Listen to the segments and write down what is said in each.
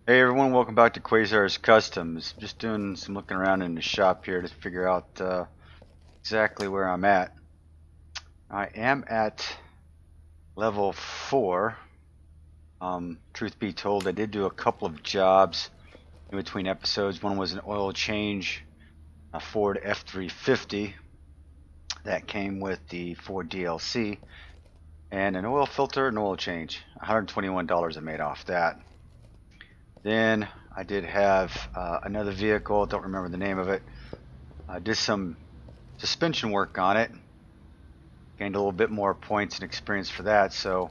Hey everyone, welcome back to Quayzar's Customs. Just doing some looking around in the shop here to figure out exactly where I'm at. I am at level 4. Truth be told, I did do a couple of jobs in between episodes. One was an oil change, a Ford F350 that came with the Ford DLC, and an oil filter and oil change. $121 I made off that. Then I did have another vehicle, don't remember the name of it. I did some suspension work on it, gained a little bit more points and experience for that, so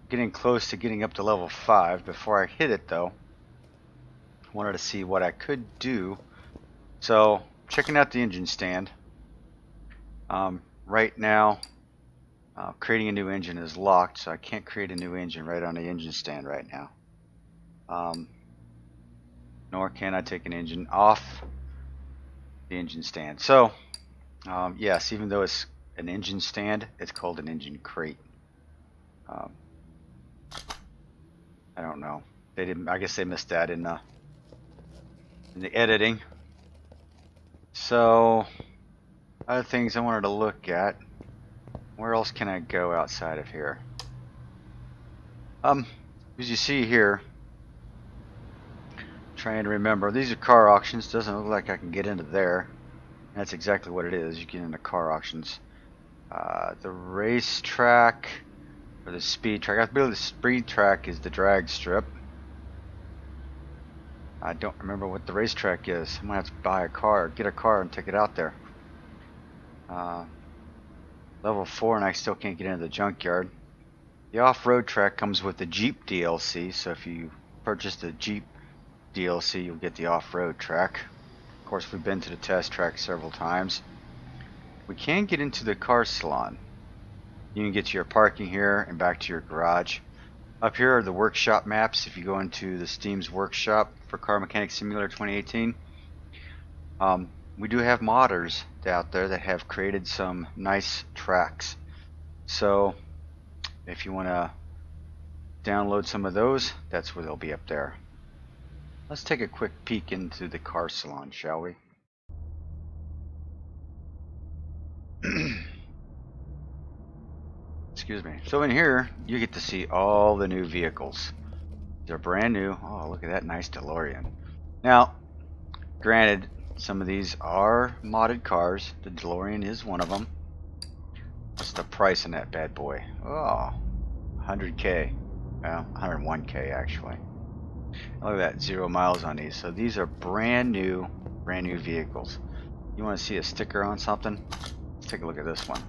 getting close to getting up to level 5. Before I hit it though, I wanted to see what I could do. So checking out the engine stand. Right now creating a new engine is locked, so I can't create a new engine right on the engine stand right now. Nor can I take an engine off the engine stand. So yes, even though it's an engine stand, it's called an engine crate. I don't know. They didn't. I guess they missed that in the editing. So other things I wanted to look at. Where else can I go outside of here? As you see here, trying to remember, these are car auctions. Doesn't look like I can get into there. That's exactly what it is. You get into car auctions. The racetrack or the speed track. I believe the speed track is the drag strip. I don't remember what the racetrack is. I'm gonna have to buy a car, get a car, and take it out there. Level 4, and I still can't get into the junkyard. The off-road track comes with the Jeep DLC, so if you purchase the Jeep DLC, you'll get the off-road track. Of course, we've been to the test track several times. We can get into the car salon. You can get to your parking here and back to your garage. Up here are the workshop maps. If you go into the Steam's workshop for Car Mechanic Simulator 2018, we do have modders out there that have created some nice tracks. So if you want to download some of those, that's where they'll be up there. Let's take a quick peek into the car salon, shall we? Excuse me. So in here, you get to see all the new vehicles. They're brand new. Oh, look at that nice DeLorean. Now, granted, some of these are modded cars. The DeLorean is one of them. What's the price on that bad boy? Oh, 100K. Well, 101K actually. Look at that, 0 miles on these. So these are brand new vehicles. You want to see a sticker on something? Let's take a look at this one.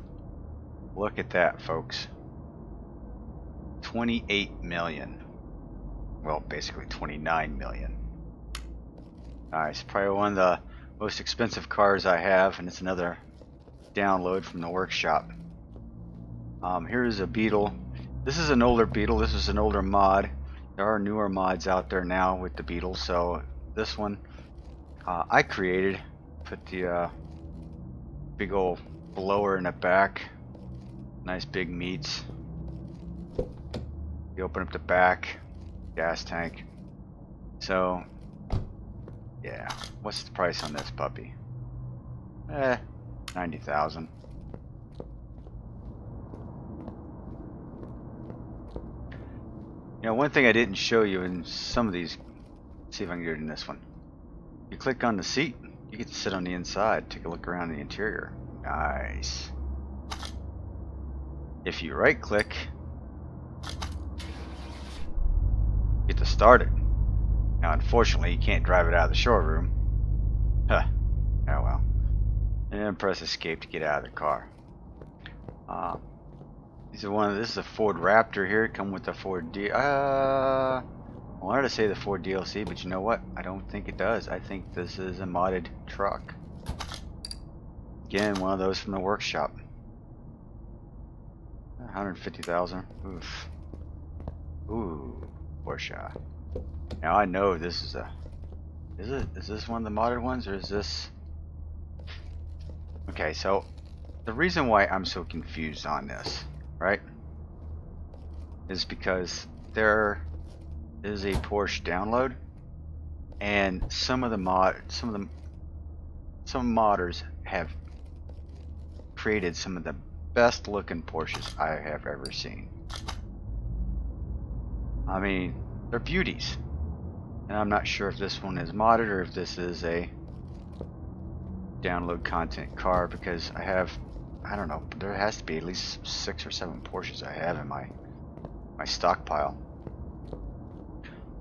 Look at that, folks. 28 million. Well, basically 29 million. Nice. Probably one of the most expensive cars I have, and it's another download from the workshop. Here's a Beetle. This is an older Beetle. This is an older mod. There are newer mods out there now with the Beetle. So this one I created. Put the big old blower in the back. Nice big meats. You open up the back, gas tank. So yeah, what's the price on this puppy? 90,000. You know, one thing I didn't show you in some of these, see if I can get it in this one. You click on the seat, you get to sit on the inside, take a look around the interior. Nice. If you right click, you get to start it. Now unfortunately you can't drive it out of the showroom. Huh. Oh well. And then press escape to get out of the car. This is a Ford Raptor here, come with the Ford I wanted to say the Ford DLC, but you know what? I don't think it does. I think this is a modded truck. Again, one of those from the workshop. 150,000. Oof. Ooh, Porsche. Now I know this is a. Is this one of the modded ones, or is this? Okay, so the reason why I'm so confused on this, right, is because there is a Porsche download and some modders have created some of the best looking Porsches I have ever seen. I mean, they're beauties. And I'm not sure if this one is modded or if this is a download content car, because I don't know, there has to be at least 6 or 7 Porsches I have in my stockpile.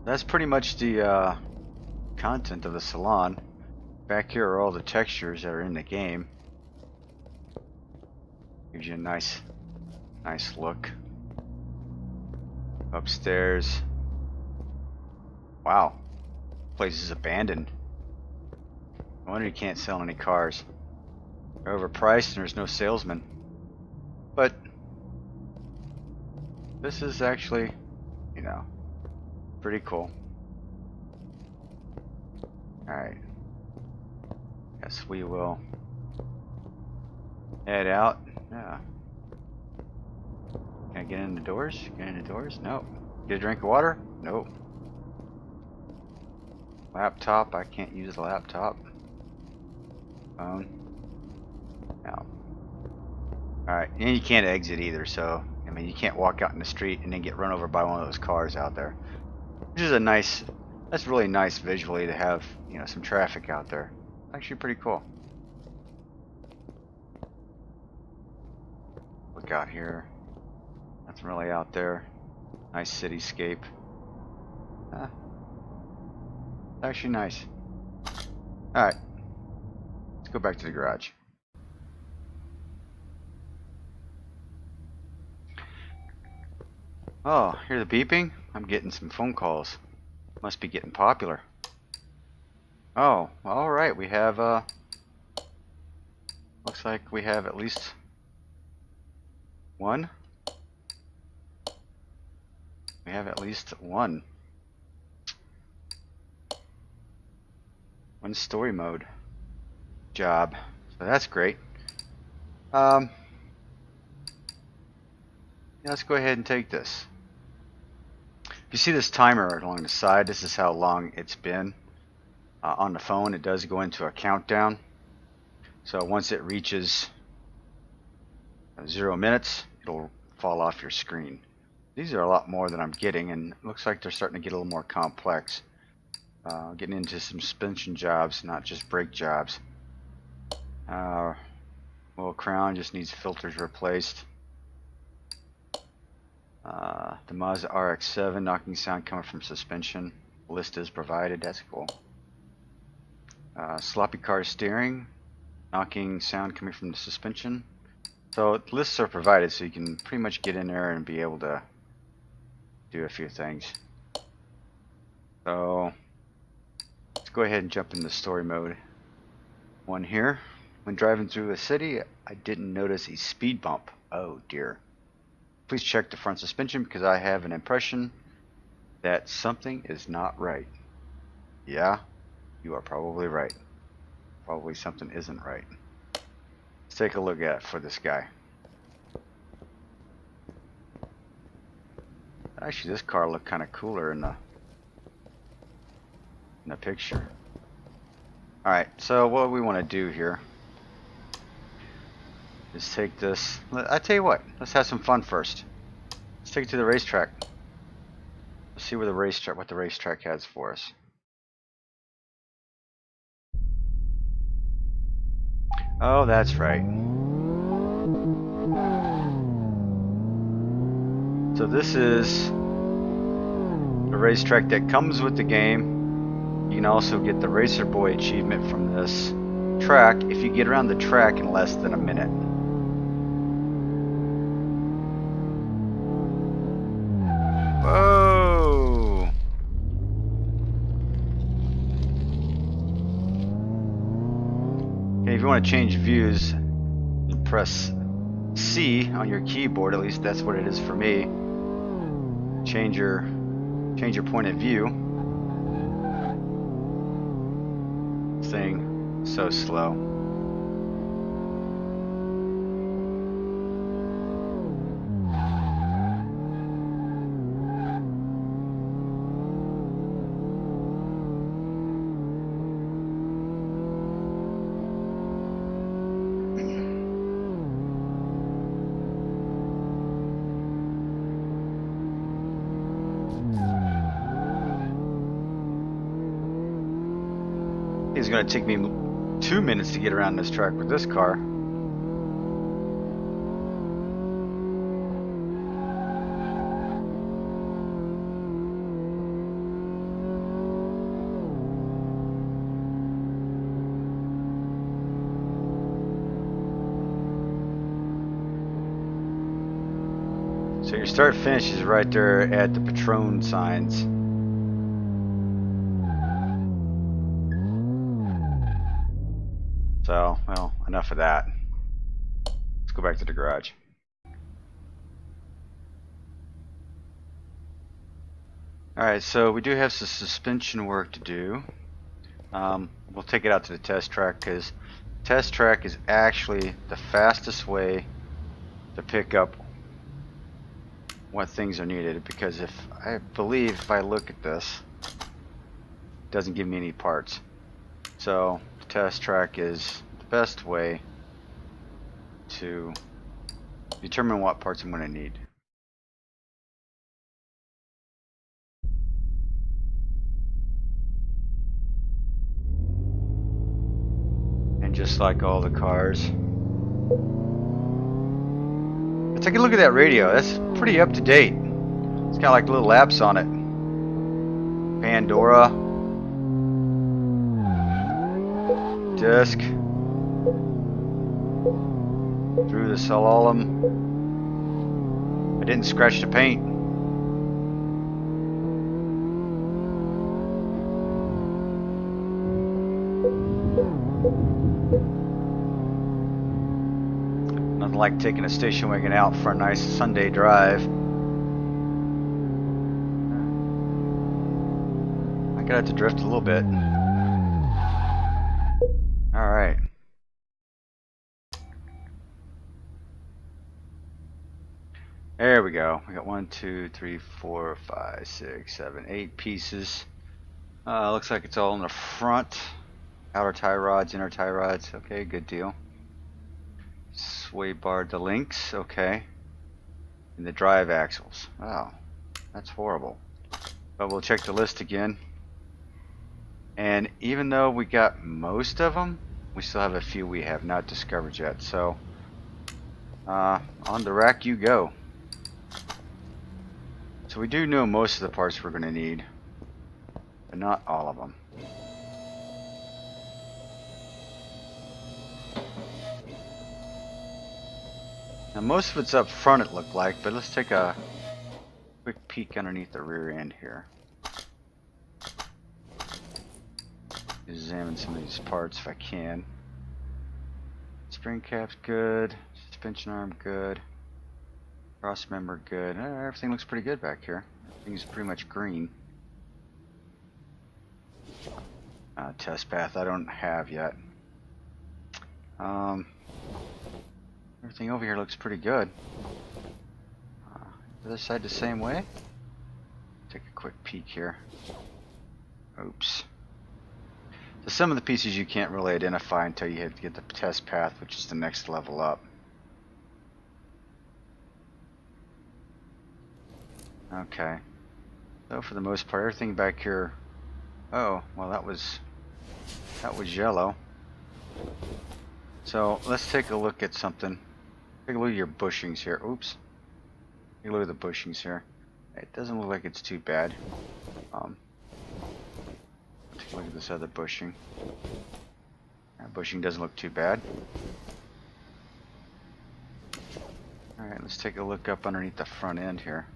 That's pretty much the content of the salon. Back here are all the textures that are in the game. Gives you a nice look. Upstairs. Wow. Place is abandoned. I wonder you can't sell any cars. They're overpriced and there's no salesman. But this is actually, you know, pretty cool. Alright. Guess we will head out. Yeah. Can I get in the doors? Get in the doors? No. Get a drink of water? Nope. Laptop? I can't use the laptop. Phone? No. Alright, and you can't exit either, so I mean you can't walk out in the street and then get run over by one of those cars out there. Which is that's really nice visually to have, you know, some traffic out there. Actually pretty cool. Look out here. Nothing really out there. Nice cityscape. Actually nice. Alright. Let's go back to the garage. Oh, hear the beeping? I'm getting some phone calls. Must be getting popular. Oh, alright, we have looks like we have at least one. We have at least one story mode job. So that's great. Yeah, let's go ahead and take this. You see this timer along the side, this is how long it's been. On the phone it does go into a countdown. So once it reaches 0 minutes, it'll fall off your screen. These are a lot more than I'm getting, and it looks like they're starting to get a little more complex. Getting into some suspension jobs, not just brake jobs. Well, crown just needs filters replaced. The Mazda RX-7, knocking sound coming from suspension. List is provided, that's cool. Sloppy car steering, knocking sound coming from the suspension. So lists are provided, so you can pretty much get in there and be able to do a few things. So let's go ahead and jump into story mode. One here. When driving through a city, I didn't notice a speed bump. Oh dear. Please check the front suspension because I have an impression that something is not right. Yeah, you are probably right. Probably something isn't right. Let's take a look at it for this guy. Actually, this car looked kind of cooler in the picture. Alright, so what we want to do here is take this. I tell you what, let's have some fun first. Let's take it to the racetrack. Let's see where what the racetrack has for us. Oh, that's right. So this is the racetrack that comes with the game. You can also get the Racer Boy achievement from this track if you get around the track in less than a minute. Whoa! Okay, if you want to change views, you press C on your keyboard. At least that's what it is for me. Change your point of view. This thing so slow. It's going to take me 2 minutes to get around this track with this car. So your start finish is right there at the Patron signs. So, well, enough of that. Let's go back to the garage. Alright, so we do have some suspension work to do. We'll take it out to the test track because test track is actually the fastest way to pick up what things are needed, because if I look at this, it doesn't give me any parts. So the test track is the best way to determine what parts I'm going to need. And just like all the cars, let's take a look at that radio. That's pretty up to date. It's got like little apps on it. Pandora, disc, through the slalom. I didn't scratch the paint. Nothing like taking a station wagon out for a nice Sunday drive. I got it to drift a little bit. Alright. There we go. We got 1, 2, 3, 4, 5, 6, 7, 8 pieces. Looks like it's all in the front. Outer tie rods, inner tie rods. Okay, good deal. Sway bar, the links. Okay. And the drive axles. Wow, that's horrible. But we'll check the list again. And even though we got most of them, we still have a few we have not discovered yet. So, on the rack you go. So we do know most of the parts we're going to need, but not all of them. Now most of it's up front, it looked like, but let's take a quick peek underneath the rear end here. Examine some of these parts if I can. Spring cap's good, suspension arm good, cross member good. Everything looks pretty good back here. Everything's pretty much green. Test path I don't have yet. Everything over here looks pretty good. Other side the same way. Take a quick peek here. Oops. So some of the pieces you can't really identify until you have to get the test path, which is the next level up. Okay. So for the most part, everything back here. Oh, well that was yellow. So let's take a look at something. Take a look at your bushings here. Oops. Take a look at the bushings here. It doesn't look like it's too bad. Take a look at this other bushing. That bushing doesn't look too bad. Alright, let's take a look up underneath the front end here.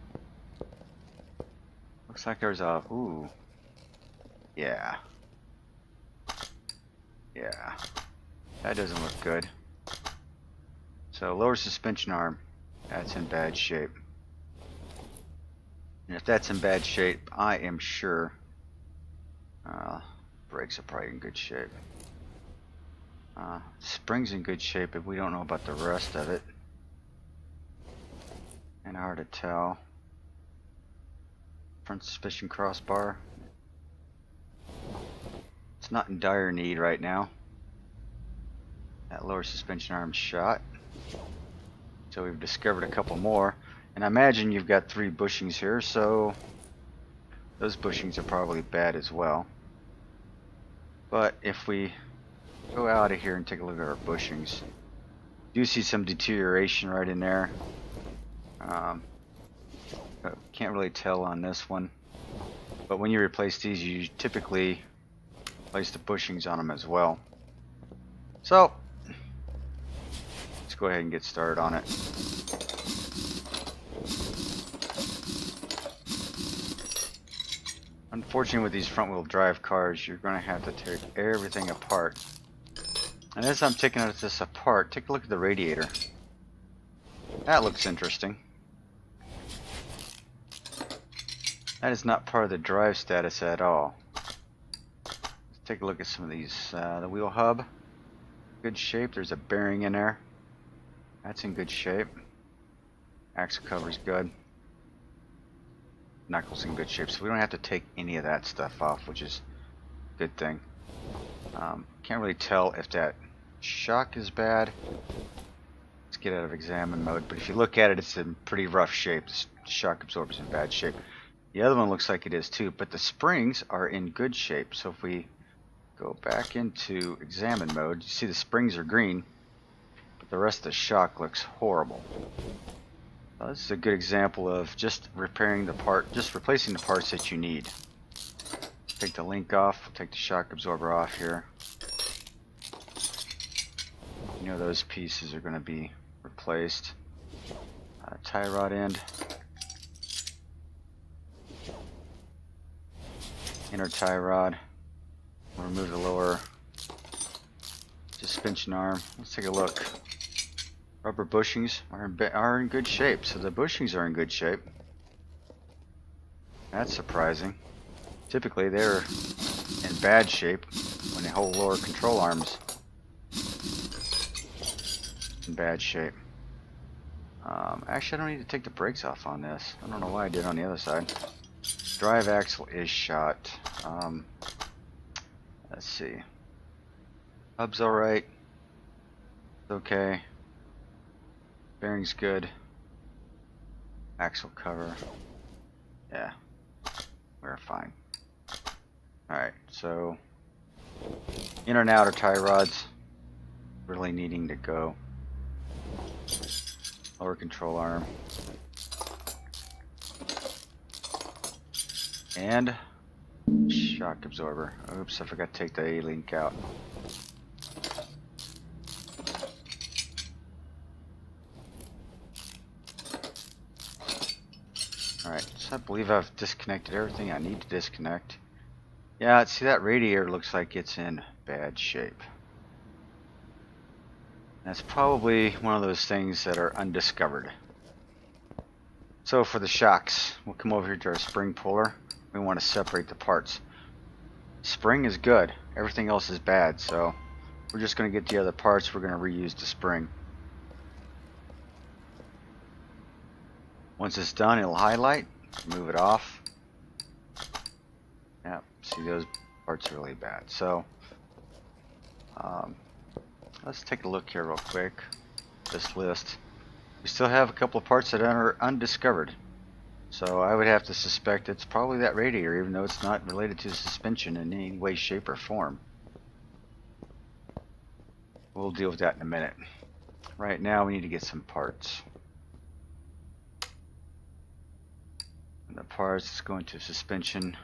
Looks like there's a... ooh. Yeah. Yeah. That doesn't look good. So lower suspension arm, that's in bad shape. And if that's in bad shape, I am sure brakes are probably in good shape. Springs in good shape, but we don't know about the rest of it. And hard to tell. Front suspension crossbar. It's not in dire need right now. That lower suspension arm shot. So we've discovered a couple more. And I imagine you've got 3 bushings here, so those bushings are probably bad as well. But if we go out of here and take a look at our bushings, do see some deterioration right in there. Can't really tell on this one, but when you replace these, you typically place the bushings on them as well. So let's go ahead and get started on it. Unfortunately, with these front-wheel drive cars, you're going to have to take everything apart. And as I'm taking this apart, take a look at the radiator. That looks interesting. That is not part of the drive status at all. Let's take a look at some of these. The wheel hub, good shape. There's a bearing in there. That's in good shape. Axle cover's good. Knuckles in good shape, so we don't have to take any of that stuff off, which is a good thing. Can't really tell if that shock is bad. Let's get out of examine mode, but if you look at it, it's in pretty rough shape. The shock absorber's in bad shape. The other one looks like it is too, but the springs are in good shape. So if we go back into examine mode, you see the springs are green, but the rest of the shock looks horrible. This is a good example of just repairing the part, just replacing the parts that you need. Take the link off, take the shock absorber off here. You know those pieces are going to be replaced. Tie rod end. Inner tie rod. We'll remove the lower suspension arm. Let's take a look. Rubber bushings are in good shape, so the bushings are in good shape. That's surprising. Typically they're in bad shape when the whole lower control arm's in bad shape. Actually, I don't need to take the brakes off on this. I don't know why I did on the other side. Drive axle is shot. Let's see. Hub's alright. It's okay. Bearing's good. Axle cover. Yeah. We're fine. Alright, so inner and outer tie rods really needing to go. Lower control arm. And shock absorber. Oops, I forgot to take the A-link out. Alright, so I believe I've disconnected everything I need to disconnect. Yeah, see that radiator looks like it's in bad shape. That's probably one of those things that are undiscovered. So for the shocks, we'll come over here to our spring puller. We want to separate the parts. Spring is good, everything else is bad, so we're just going to get the other parts. We're going to reuse the spring. Once it's done, it'll highlight, move it off. Yeah, see, those parts are really bad. So let's take a look here real quick. This list. We still have a couple of parts that are undiscovered. So I would have to suspect it's probably that radiator, even though it's not related to the suspension in any way, shape, or form. We'll deal with that in a minute. Right now we need to get some parts. And the parts go into suspension.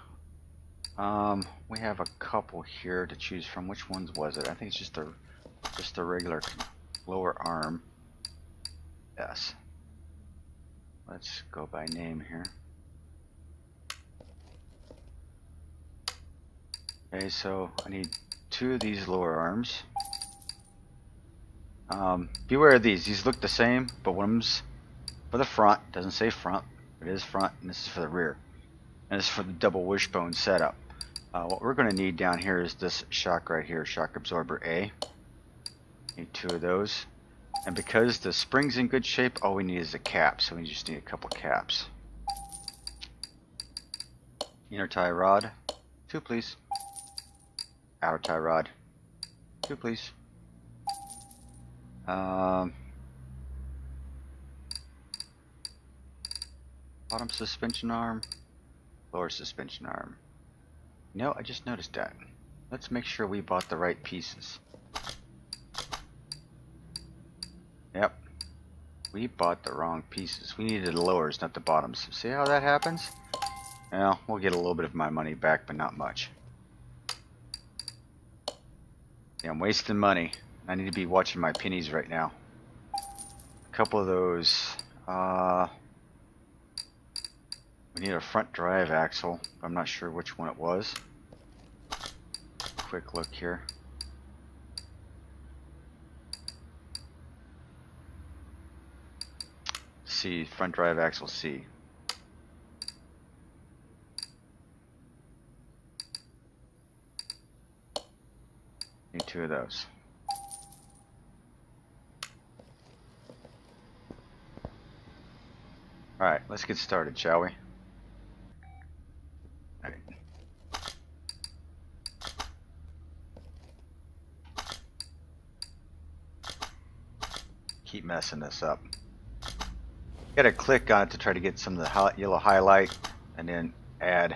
We have a couple here to choose from. Which ones was it? I think it's just the regular lower arm. Yes. Let's go by name here. Okay, so I need two of these lower arms. Beware of these. These look the same, but one's for the front. Doesn't say front. It is front, and this is for the rear. And this is for the double wishbone setup. What we're going to need down here is this shock right here, shock absorber A. Need two of those. And because the spring's in good shape, all we need is a cap, so we just need a couple caps. Inner tie rod, 2 please. Outer tie rod, 2 please. Bottom suspension arm, lower suspension arm. No, I just noticed that. let's make sure we bought the right pieces. Yep. We bought the wrong pieces. We needed the lowers, not the bottoms. See how that happens? Well, we'll get a little bit of my money back, but not much. Yeah, I'm wasting money. I need to be watching my pennies right now. A couple of those. We need a front drive axle. I'm not sure which one it was. Quick look here. C, front drive axle C. Need 2 of those. Alright, let's get started, shall we? Alright. Keep messing this up. Gotta click on it to try to get some of the yellow highlight and then add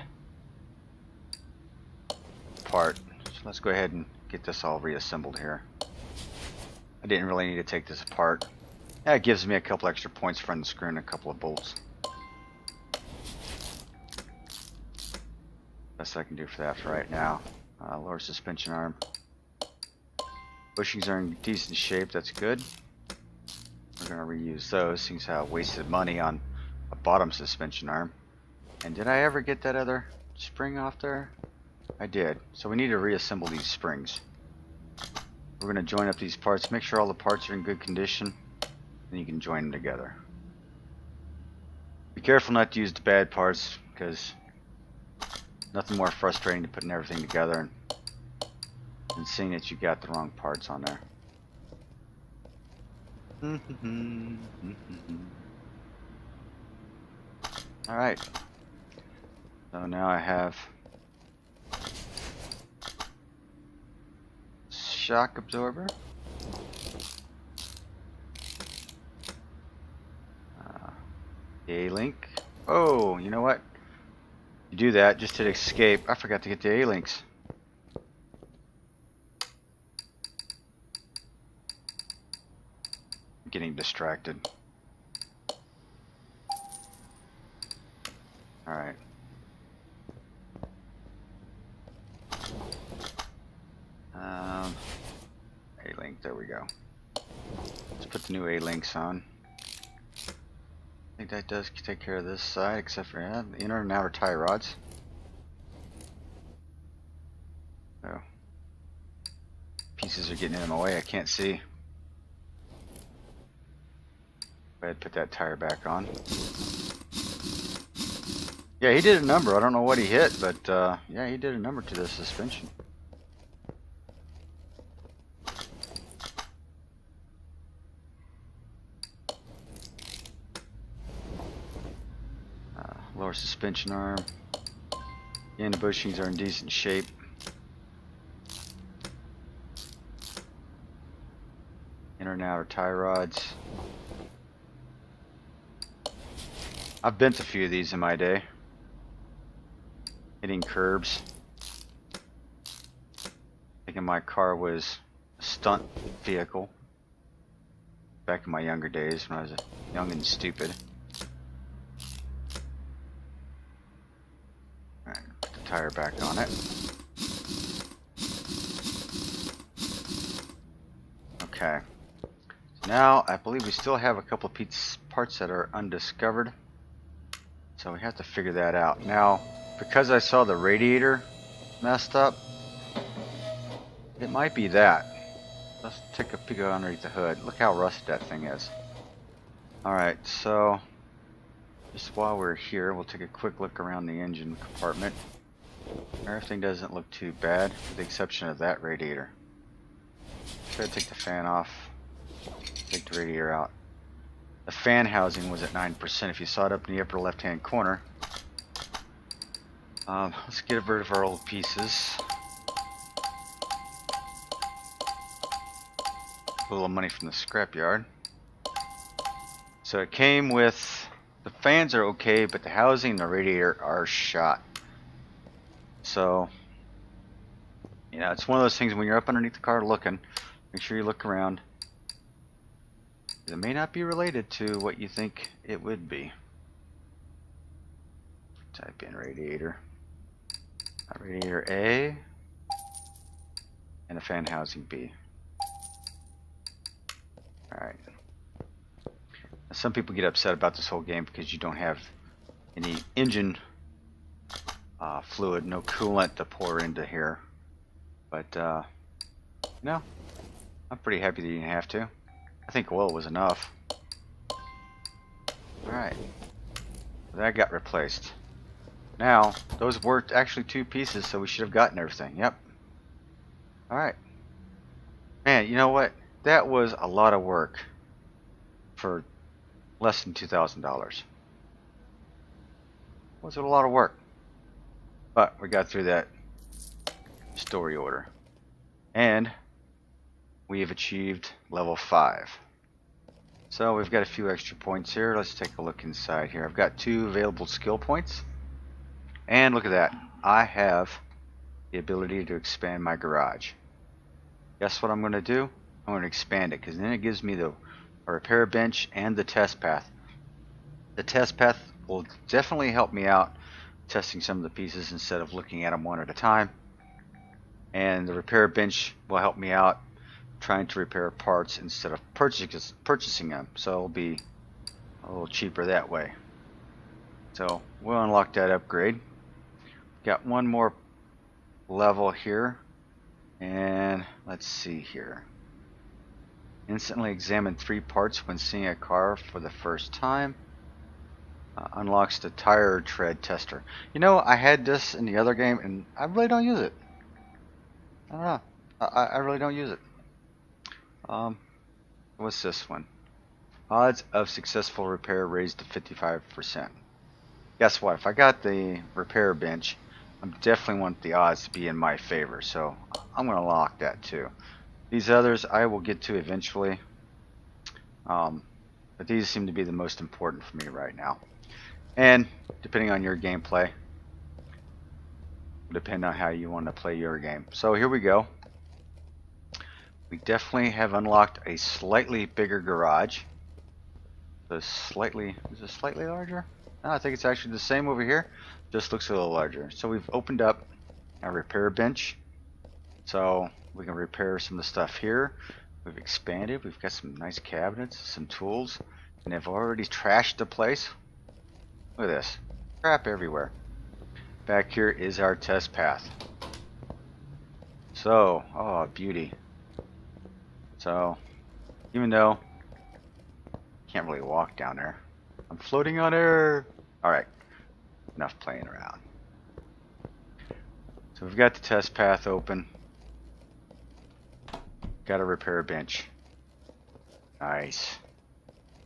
part. So let's go ahead and get this all reassembled here. I didn't really need to take this apart. That gives me a couple extra points for unscrewing a couple of bolts. Best I can do for that for right now. Lower suspension arm. Bushings are in decent shape, that's good. We're going to reuse those, since how I wasted money on a bottom suspension arm. And did I ever get that other spring off there? I did. So we need to reassemble these springs. We're going to join up these parts, make sure all the parts are in good condition, then you can join them together. Be careful not to use the bad parts, because nothing more frustrating than putting everything together and seeing that you got the wrong parts on there. Alright. So now I have shock absorber. A-link. Oh, you know what? You do that just to escape. I forgot to get the A-links. Getting distracted. Alright. A-link, there we go. Let's put the new A-links on. I think that does take care of this side, except for the inner and outer tie rods. Oh. Pieces are getting in my way, I can't see. Go ahead and put that tire back on. Yeah, he did a number. I don't know what he hit, but yeah, he did a number to the suspension. Lower suspension arm. And the bushings are in decent shape. Inner and outer tie rods. I've bent a few of these in my day. Hitting curbs. Thinking my car was a stunt vehicle. Back in my younger days when I was young and stupid. Alright, put the tire back on it. Okay. So now I believe we still have a couple of parts that are undiscovered. So we have to figure that out. Now, because I saw the radiator messed up, it might be that. Let's take a peek underneath the hood. Look how rusted that thing is. Alright, so just while we're here, we'll take a quick look around the engine compartment. Everything doesn't look too bad, with the exception of that radiator. Try to take the fan off, take the radiator out. The fan housing was at 9%. If you saw it up in the upper left hand corner. Let's get rid of our old pieces. A little money from the scrapyard. So it came with, the fans are okay, but the housing and the radiator are shot. So You know, it's one of those things when you're up underneath the car looking, make sure you look around. It may not be related to what you think it would be. Type in radiator. Radiator A and a fan housing B. Alright. Some people get upset about this whole game because you don't have any engine fluid, no coolant to pour into here. But, no, I'm pretty happy that you didn't have to. I think oil was enough. Alright. That got replaced. Now, those were actually 2 pieces, so we should have gotten everything. Yep. Alright. Man, you know what? That was a lot of work for less than $2,000. Was it a lot of work? But we got through that story order. And we have achieved level 5. So we've got a few extra points here. Let's take a look inside here. I've got 2 available skill points. And look at that. I have the ability to expand my garage. Guess what I'm going to do? I'm going to expand it because then it gives me the repair bench and the test path. The test path will definitely help me out testing some of the pieces instead of looking at them one at a time. And the repair bench will help me out trying to repair parts instead of purchasing them. So it'll be a little cheaper that way. So we'll unlock that upgrade. Got one more level here. And let's see here. Instantly examine 3 parts when seeing a car for the first time. Unlocks the tire tread tester. You know, I had this in the other game and I really don't use it. I don't know. I really don't use it. What's this one? Odds of successful repair raised to 55%. Guess what? If I got the repair bench, I definitely want the odds to be in my favor. So I'm going to lock that too. These others I will get to eventually. But these seem to be the most important for me right now. And depending on your gameplay, will depend on how you want to play your game. So here we go. We definitely have unlocked a slightly bigger garage. Is it slightly larger? No, I think it's actually the same over here. Just looks a little larger. So we've opened up our repair bench. So we can repair some of the stuff here. We've expanded. We've got some nice cabinets, some tools, and they've already trashed the place. Look at this. Crap everywhere. Back here is our test path. So, oh, beauty. So, even though I can't really walk down there, I'm floating on air. Alright, enough playing around. So we've got the test path open. Got a repair bench. Nice.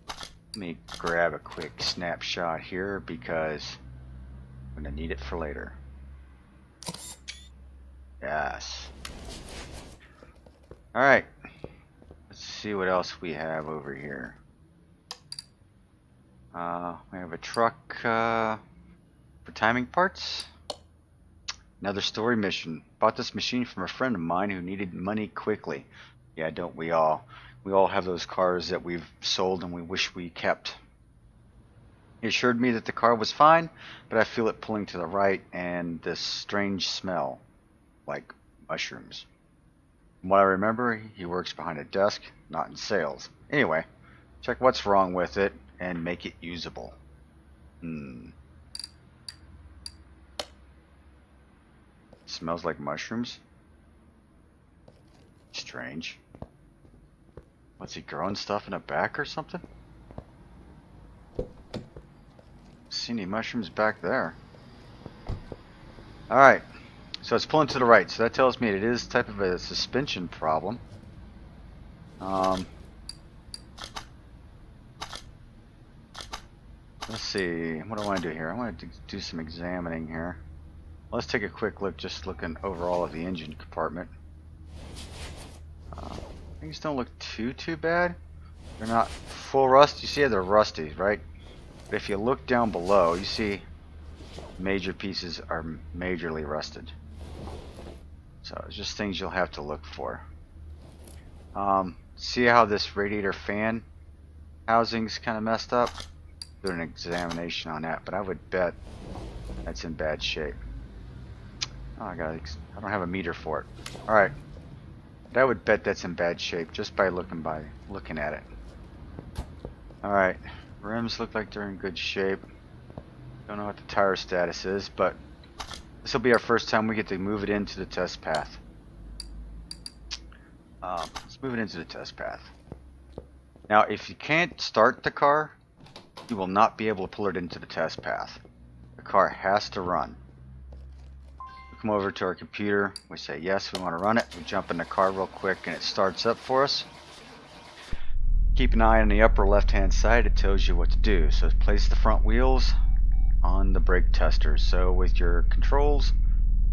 Let me grab a quick snapshot here because I'm going to need it for later. Yes. Alright. Let's see what else we have over here. We have a truck for timing parts. Another story mission. Bought this machine from a friend of mine who needed money quickly. Yeah, don't we all? We all have those cars that we've sold and we wish we kept. He assured me that the car was fine, but I feel it pulling to the right and this strange smell, like mushrooms. From what I remember, he works behind a desk, not in sales. Anyway, check what's wrong with it and make it usable. Smells like mushrooms. Strange. What's he growing stuff in the back or something? See any mushrooms back there? Alright, so it's pulling to the right, so that tells me it is type of a suspension problem. Let's see, what do I want to do here? I want to do some examining here. Let's take a quick look, just looking overall at the engine compartment. Things don't look too bad. They're not full rust. You see they're rusty, right? But if you look down below, you see major pieces are majorly rusted. So it's just things you'll have to look for. See how this radiator fan housing's kind of messed up? Do an examination on that, but I would bet that's in bad shape. Oh, I don't have a meter for it. All right, but I would bet that's in bad shape just by looking at it. All right, rims look like they're in good shape. Don't know what the tire status is, but this will be our first time we get to move it into the test path. Let's move it into the test path. Now, if you can't start the car, you will not be able to pull it into the test path. The car has to run. We come over to our computer, we say yes, we want to run it. We jump in the car real quick and it starts up for us. Keep an eye on the upper left hand side, it tells you what to do. So place the front wheels on the brake tester. So with your controls,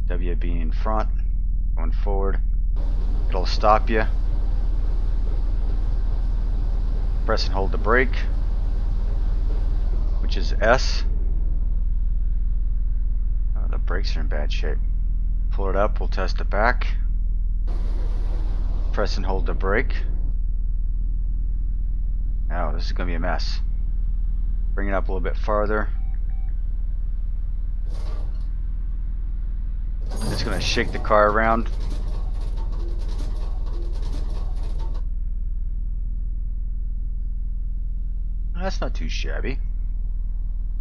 W being front, going forward, it'll stop you. Press and hold the brake, which is S. Oh, the brakes are in bad shape. Pull it up, we'll test it back. Press and hold the brake. Oh, this is going to be a mess. Bring it up a little bit farther. It's going to shake the car around. That's not too shabby.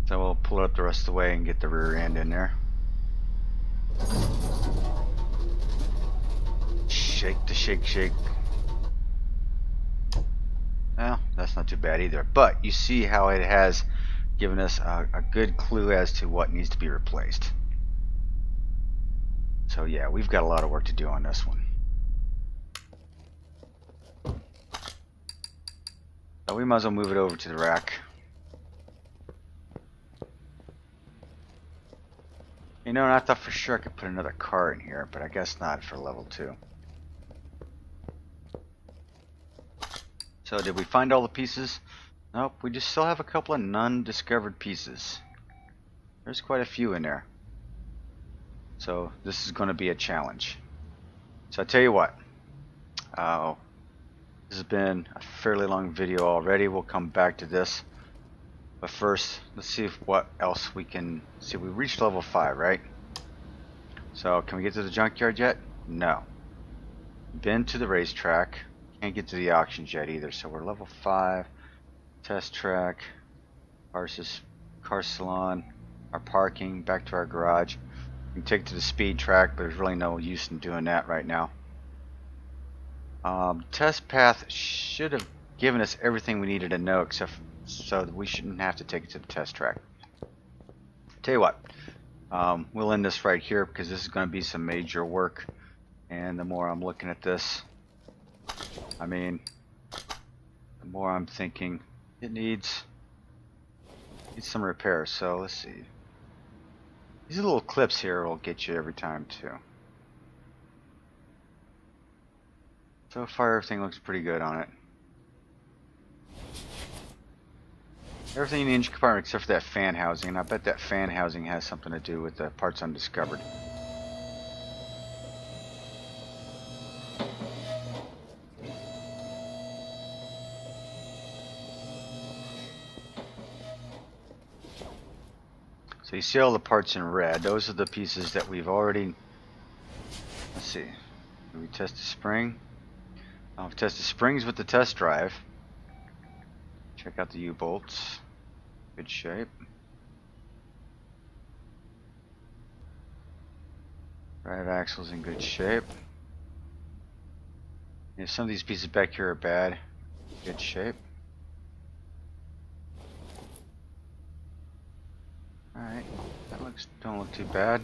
So we'll pull it up the rest of the way and get the rear end in there. Shake the shake. Well, that's not too bad either. But you see how it has given us a good clue as to what needs to be replaced. So yeah, we've got a lot of work to do on this one. So we might as well move it over to the rack. You know, and I thought for sure I could put another car in here, but I guess not for level 2. So did we find all the pieces? Nope, we just still have a couple of non-discovered pieces. There's quite a few in there. So this is going to be a challenge. So I tell you what. This has been a fairly long video already. We'll come back to this. But first, let's see what else we can see. We reached level 5, right? So can we get to the junkyard yet? No. Been to the racetrack. Can't get to the auctions yet either. So we're level 5. Test track. Car salon. Our parking. Back to our garage. We can take it to the speed track, but there's really no use in doing that right now. Test path should have given us everything we needed to know, except so that we shouldn't have to take it to the test track. Tell you what, we'll end this right here because this is going to be some major work, and the more I'm looking at this, I mean, the more I'm thinking it needs some repair. So let's see. These little clips here will get you every time too. So far everything looks pretty good on it. Everything in the engine compartment except for that fan housing, and I bet that fan housing has something to do with the parts undiscovered. So you see all the parts in red. Those are the pieces that we've already... Let's see. Did we test the spring? I've tested springs with the test drive. Check out the U-bolts. Good shape. Drive axles in good shape. Yeah, some of these pieces back here are bad. Good shape. Alright, that don't look too bad.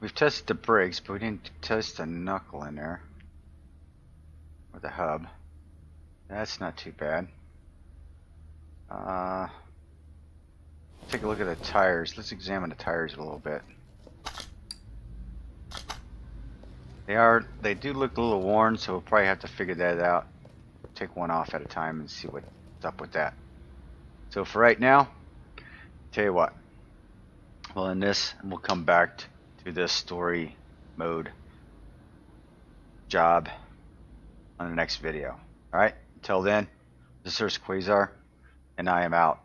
We've tested the brakes, but we didn't test the knuckle in there. Or the hub. That's not too bad. Take a look at the tires. Let's examine the tires a little bit. They do look a little worn, so we'll probably have to figure that out. Take one off at a time and see what's up with that. So for right now, tell you what. We'll end this and we'll come back to this story mode job on the next video. Alright, until then, this is Quayzar, and I am out.